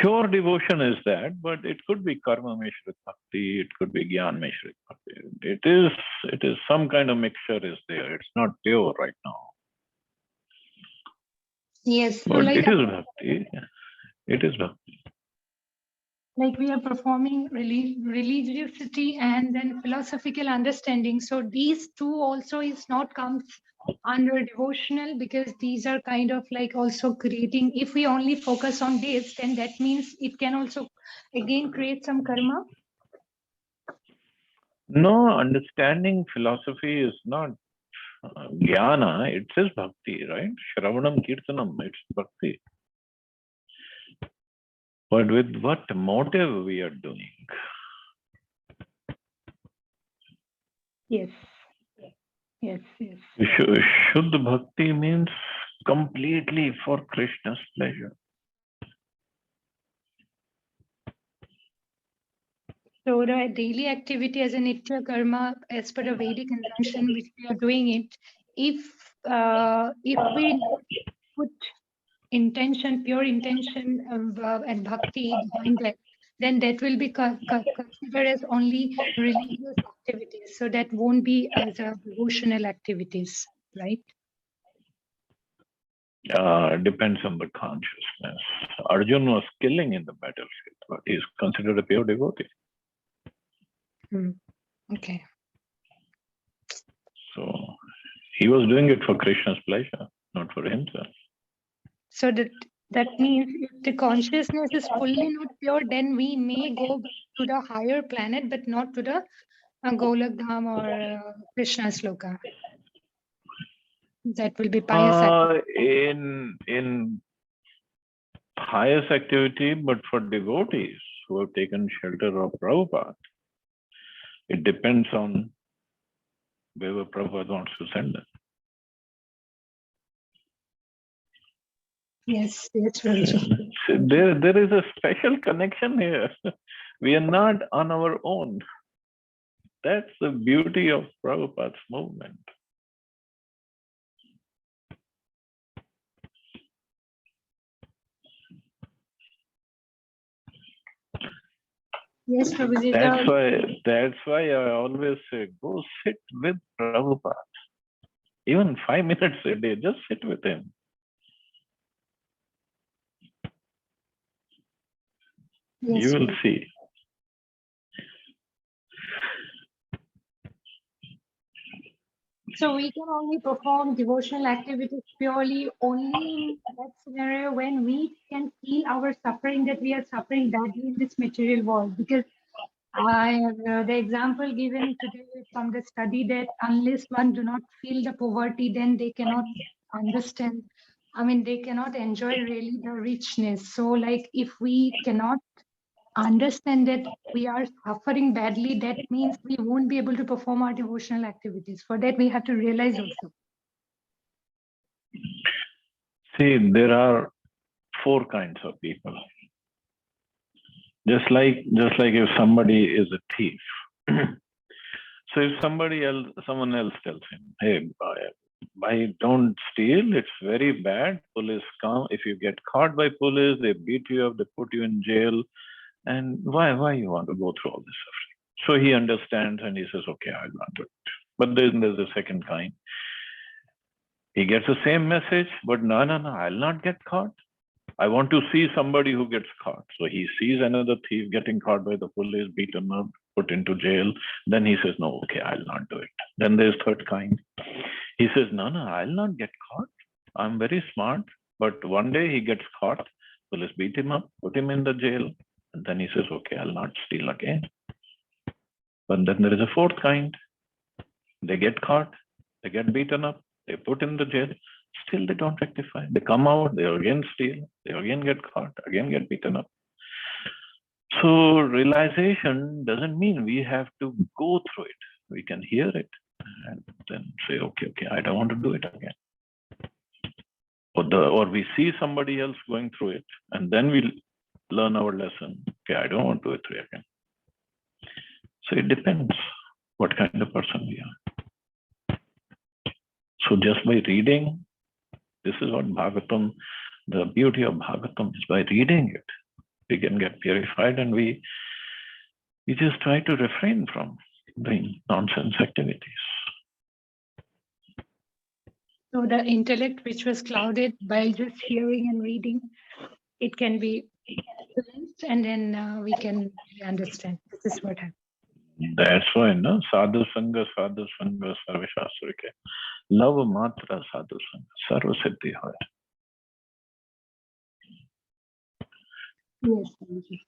Pure devotion is that, but it could be karma mishrit bhakti, it could be gyan mishrit bhakti. It is some kind of mixture is there. It's not pure right now. Yes. So But like it is bhakti. It is bhakti. like we are performing religiosity and then philosophical understanding. So these two also is not comes under devotional, because these are kind of like also creating, if we only focus on this, then that means it can also again create some karma. No, understanding philosophy is not jnana, it says bhakti, right? Shravanam Kirtanam, it's bhakti. But with what motive we are doing? Yes. Yes, yes. Shuddha bhakti means completely for Krishna's pleasure. So the daily activity as a nitya karma, as per the Vedic convention, which we are doing it, if we put intention, pure intention and bhakti behind that, then that will be considered as only religious activities. So that won't be as a devotional activities, right? Depends on the consciousness. Arjun was killing in the battlefield, but he's considered a pure devotee. Okay. So he was doing it for Krishna's pleasure, not for himself. So that means if the consciousness is fully not pure, then we may go to the higher planet, but not to the Golak Dham or Krishna's Loka. That will be pious activity. In pious activity, but for devotees who have taken shelter of Prabhupada, it depends on wherever Prabhupada wants to send them. Yes, yes, Prabhuji. There is a special connection here. We are not on our own. That's the beauty of Prabhupada's movement. Yes, Prabhuji. That's why I always say, go sit with Prabhupada. Even 5 minutes a day, just sit with him. Yes, You will Prabhuji. see. So we can only perform devotional activities purely only in that scenario when we can feel our suffering, that we are suffering badly in this material world. Because I have the example given today from the study that unless one do not feel the poverty, then they cannot understand. I mean, they cannot enjoy really the richness. So like if we cannot understand that we are suffering badly, that means we won't be able to perform our devotional activities. For that, we have to realize also. See, there are 4 kinds of people. Just like if somebody is a thief. So if someone else tells him, hey, don't steal, it's very bad. Police come. If you get caught by police, they beat you up, they put you in jail. And why you want to go through all this suffering? So he understands and he says, okay, I'll not do it. But then there's the second kind. He gets the same message, but no, I'll not get caught. I want to see somebody who gets caught. So he sees another thief getting caught by the police, beaten up, put into jail. Then he says, no, okay, I'll not do it. Then there's third kind. He says, no, I'll not get caught. I'm very smart. But one day he gets caught. Police beat him up, put him in the jail. And then he says, okay, I'll not steal again. But then there is a fourth kind. They get caught. They get beaten up. They put in the jail. Still they don't rectify. They come out, they again steal, they again get caught, again get beaten up. So realization doesn't mean we have to go through it. We can hear it and then say, okay, I don't want to do it again. Or we see somebody else going through it and then we learn our lesson. Okay, I don't want to do it again. So it depends what kind of person we are. So just by reading, this is what Bhagavatam The beauty of Bhagavatam is by reading it, we can get purified, and we just try to refrain from doing nonsense activities. So the intellect which was clouded by just hearing and reading, it can be cleansed, and then we can understand. This is what happened. That's why, no? Sadhu Sangha, Sarva Shastrike. Love Matra Sadhu Sangha, Sarva Siddhi Hoy. Yes, Swamiji.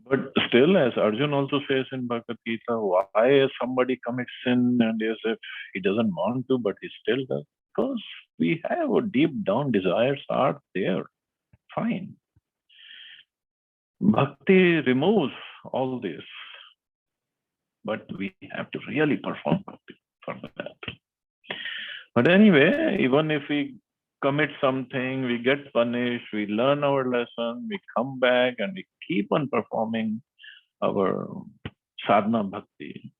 But still, as Arjun also says in Bhagavad Gita, why somebody commits sin and as if he doesn't want to, but he still does? Because we have a deep down desires are there. Fine. Bhakti removes all this. But we have to really perform bhakti for that. But anyway, even if we commit something, we get punished, we learn our lesson, we come back and we keep on performing our sadhana bhakti,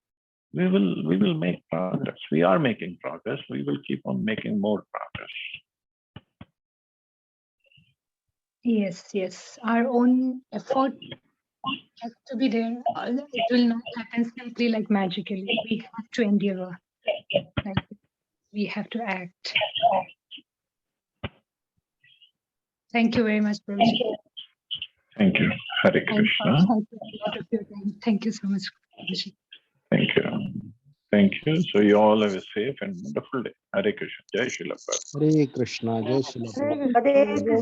we will make progress. We are making progress. We will keep on making more progress. Yes, yes. Our own effort has to be there. It will not happen simply like magically. We have to endeavor. Like we have to act. Thank you very much, Prabhuji. Thank you. Hare And Krishna. a lot of your time. Thank you so much, Prabhuji. Thank you. Thank you. So you all have a safe and wonderful day. Hare Krishna. Jai Shri Prabhupada. Hare Krishna, Jai Shri Prabhupada. Hare Krishna.